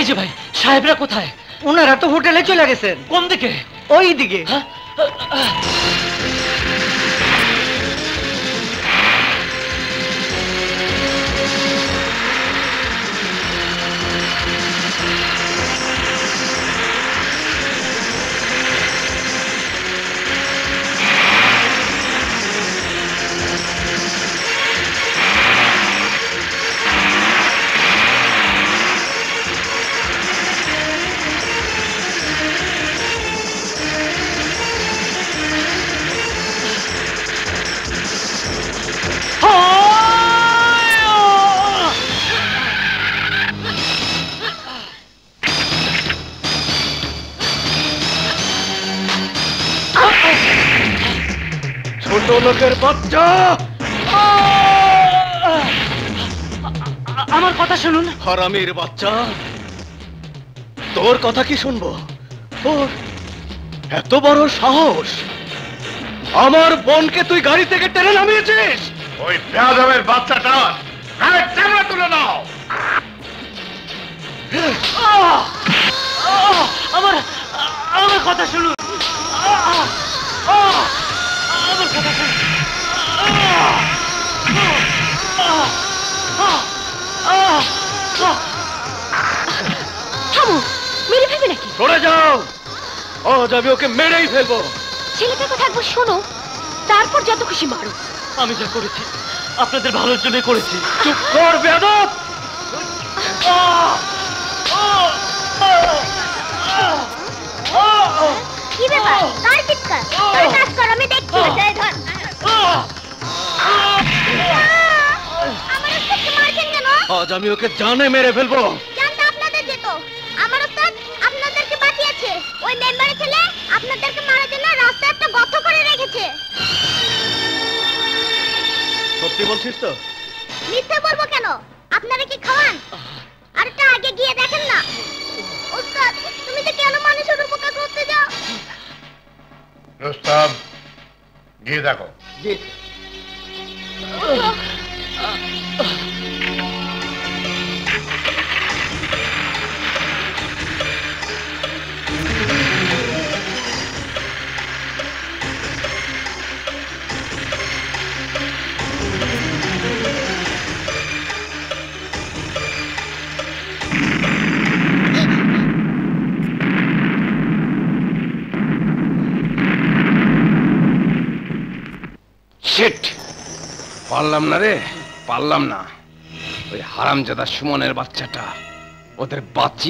এই যে ভাই, সাহেবরা কোথায়? ওনারা তো হোটেলে চলে গেছেন। কোন দিকে? ওই দিকে। ছোট লোকের বাচ্চা, আমার কথা শুনুন। হারামির বাচ্চা, তোর কথা কি শুনবো? তোর এত বড় সাহস, আমার বোনকে তুই গাড়ি থেকে টেনে নামিয়েছিস? ওই বেয়াদবের বাচ্চাটা গায়ের চামড়া তুলে নাও। আমার আমার কথা শুনুন। আমার কথা শুনুন। থামো, মেরে ফেলবে নাকি? সরে যাও, আজ আমি ওকে মেরেই ফেলবো। ছেলেটাকে থাকবো, শোনো, তারপর যত খুশি মারো। আমি যা করেছি আপনাদের ভালোর জন্য করেছি। চুপ কর বেয়াদব। কি ব্যাপার? কার চিৎকার? তোর কাজ কর, আমি দেখছি। এই ধর। আমার ওস্তাদকে মারছেন কেন? আজ আমি ওকে জানে মেরে ফেলবো। জানটা আপনাদের যেত। আমার ওস্তাদ আপনাদেরকে বাঁচিয়েছে। ওই মেম্বারের ছেলে আপনাদেরকে মারার জন্য রাস্তায় একটা গর্ত করে রেখেছে। সত্যি বলছিস তো? মিথ্যে বলবো কেন? আপনারা কি খাওয়ান? আর একটা আগে গিয়ে দেখেন না। ওস্তাদ, তুমি যে কেন মানুষের উপকার করতে যাও? রুস্তম, গিয়ে দেখো। জি। শিট, পারলাম না রে, পারলাম না। ওই হারামজাদা সুমনের বাচ্চাটা ওদের বাঁচিয়ে